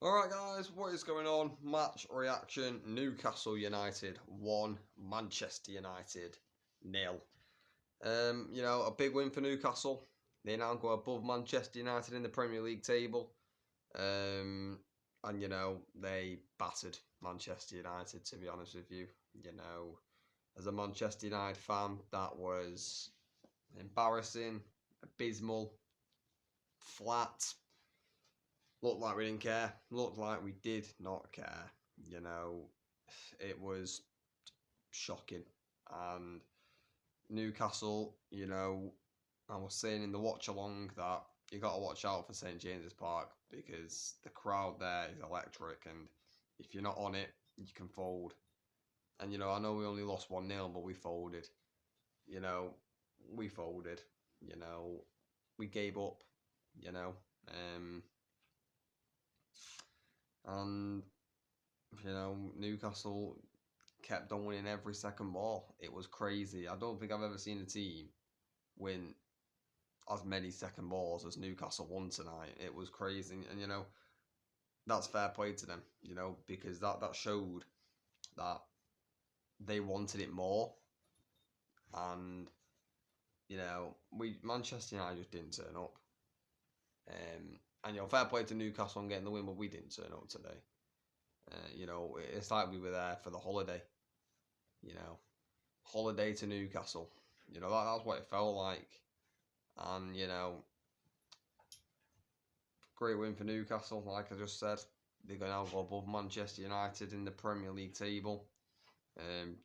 Alright guys, what is going on? Match reaction, Newcastle United 1, Manchester United 0. A big win for Newcastle. They now go above Manchester United in the Premier League table. They battered Manchester United, to be honest with you. As a Manchester United fan, that was embarrassing, abysmal, flat. Looked like we didn't care. Looked like we did not care. It was shocking. And Newcastle, I was saying in the watch along that you got to watch out for St James's Park because the crowd there is electric, and if you're not on it, you can fold. And I know we only lost 1-0, but we folded. We folded. We gave up. And Newcastle kept on winning every second ball. It was crazy. I don't think I've ever seen a team win as many second balls as Newcastle won tonight. It was crazy, and that's fair play to them. Because that showed that they wanted it more, and Manchester United just didn't turn up. And fair play to Newcastle on getting the win, but we didn't turn up today. It's like we were there for the holiday. Holiday to Newcastle. That's what it felt like. And great win for Newcastle. Like I just said, they're going to now go above Manchester United in the Premier League table.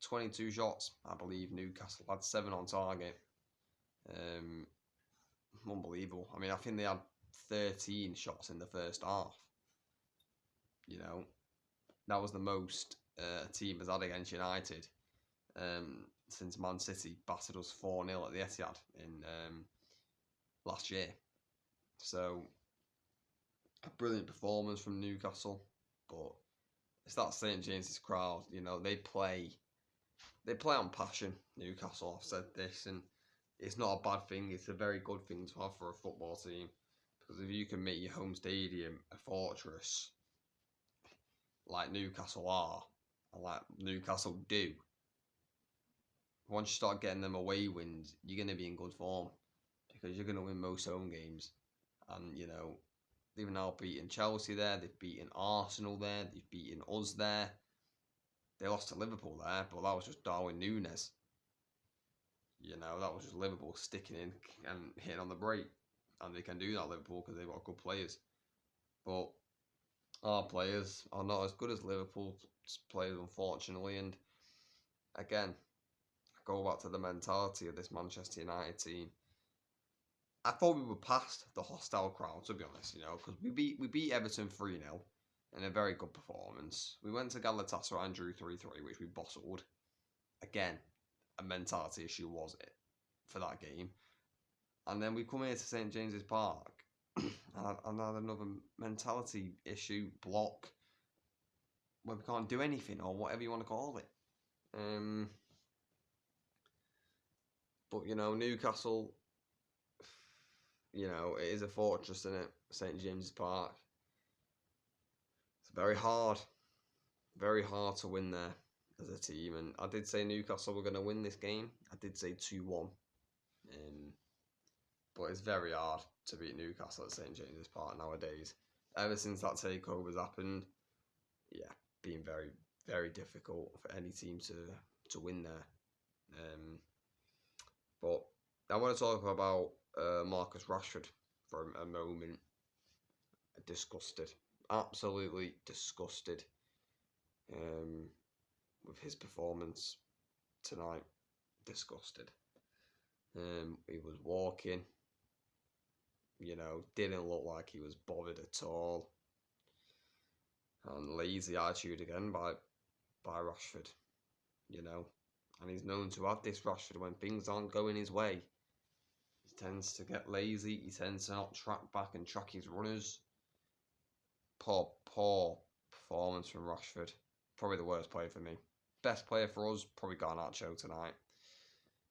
22 shots, I believe. Newcastle had 7 on target. Unbelievable. I mean, I think they had 13 shots in the first half. That was the most a team has had against United since Man City battered us 4-0 at the Etihad in last year. So, a brilliant performance from Newcastle, but it's that St James's crowd. They play on passion. Newcastle, I've said this, and it's not a bad thing. It's a very good thing to have for a football team, because if you can make your home stadium a fortress, like Newcastle are, and like Newcastle do, once you start getting them away wins, you're going to be in good form, because you're going to win most home games. And they've now beaten Chelsea there, they've beaten Arsenal there, they've beaten us there. They lost to Liverpool there, but that was just Darwin Núñez. That was just Liverpool sticking in and hitting on the break. And they can do that, Liverpool, because they've got good players. But our players are not as good as Liverpool's players, unfortunately. And again, I go back to the mentality of this Manchester United team. I thought we were past the hostile crowd, to be honest, because we beat Everton 3-0 in a very good performance. We went to Galatasaray and drew 3-3, which we bottled. Again, a mentality issue, was it, for that game? And then we come here to St James's Park and had another mentality issue, block, where we can't do anything, or whatever you want to call it. But Newcastle, it is a fortress, isn't it? St James's Park. It's very hard to win there as a team. And I did say Newcastle were going to win this game. I did say 2-1. But it's very hard to beat Newcastle at St James's Park nowadays. Ever since that takeover's happened, yeah, been very, very difficult for any team to win there. But I want to talk about Marcus Rashford for a moment. Disgusted, absolutely disgusted with his performance tonight. Disgusted. He was walking, didn't look like he was bothered at all. And lazy attitude again by Rashford, and he's known to have this, Rashford, when things aren't going his way. He tends to get lazy, he tends to not track back and track his runners. Poor performance from Rashford. Probably the worst player for me. Best player for us, probably Garnacho tonight.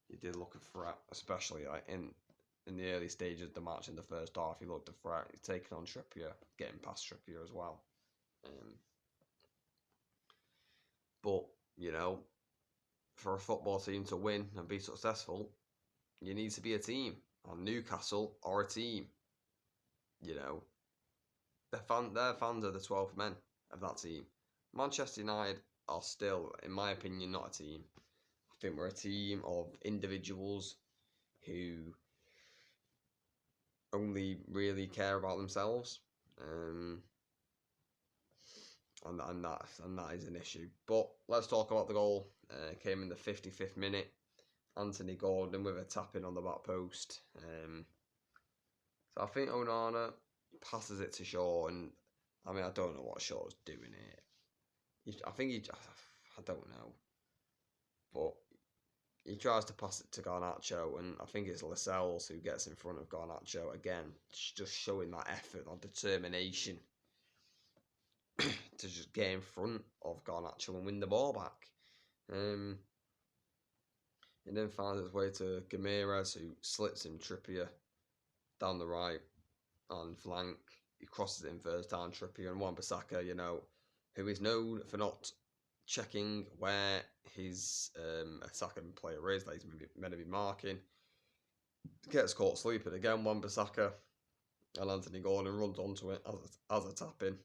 He did look a threat, especially in the early stages of the match in the first half. He looked a threat. He's taking on Trippier, getting past Trippier as well. But you know, for a football team to win and be successful, you need to be a team. And Newcastle are a team. You know, their fans are the 12 men of that team. Manchester United are still, in my opinion, not a team. I think we're a team of individuals who only really care about themselves, and that is an issue. But let's talk about the goal. Came in the 55th minute. Anthony Gordon with a tap in on the back post. So I think Onana passes it to Shaw, and I mean I don't know what Shaw's doing here. I don't know, but he tries to pass it to Garnacho, and I think it's Lascelles who gets in front of Garnacho again, just showing that effort or determination to just get in front of Garnacho and win the ball back. And then finds its way to Gameres, who slits him Trippier down the right on flank. He crosses it in first time, Trippier, and Wan-Bissaka, you know, who is known for not checking where his attacking player is that he's meant to be marking. Gets caught sleeping again, Wan-Bissaka, and Anthony Gordon runs onto it as a tap-in.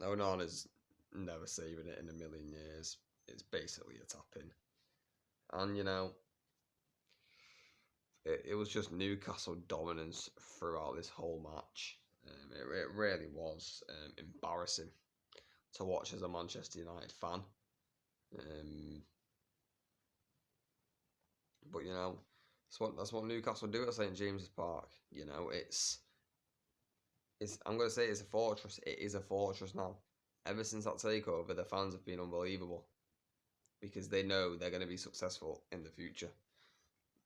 Onana's never saving it in a million years. It's basically a tap-in. And, you know, it was just Newcastle dominance throughout this whole match. It really was embarrassing to watch as a Manchester United fan. But, you know, that's what Newcastle do at St James's Park. You know, I'm going to say it's a fortress. It is a fortress now. Ever since that takeover, the fans have been unbelievable because they know they're going to be successful in the future.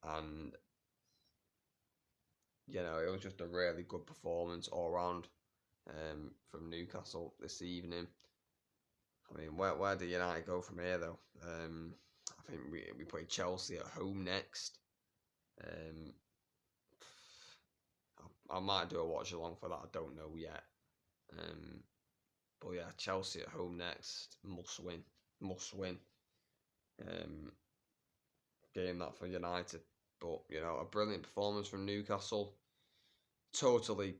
And, you know, it was just a really good performance all around from Newcastle this evening. I mean, where do United go from here, though? I think we play Chelsea at home next. I might do a watch along for that. I don't know yet. But yeah, Chelsea at home next. Must win. Game that for United. But, you know, a brilliant performance from Newcastle. Totally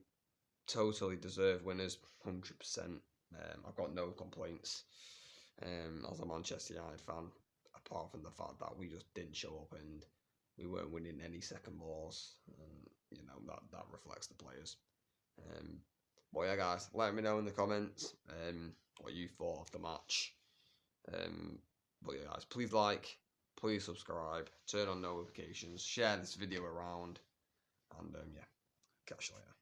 deserved winners. 100%. I've got no complaints as a Manchester United fan, apart from the fact that we just didn't show up and we weren't winning any second balls. And, you know, that reflects the players. But yeah, guys, let me know in the comments what you thought of the match. But yeah, guys, please like, please subscribe, turn on notifications, share this video around, and yeah, catch you later.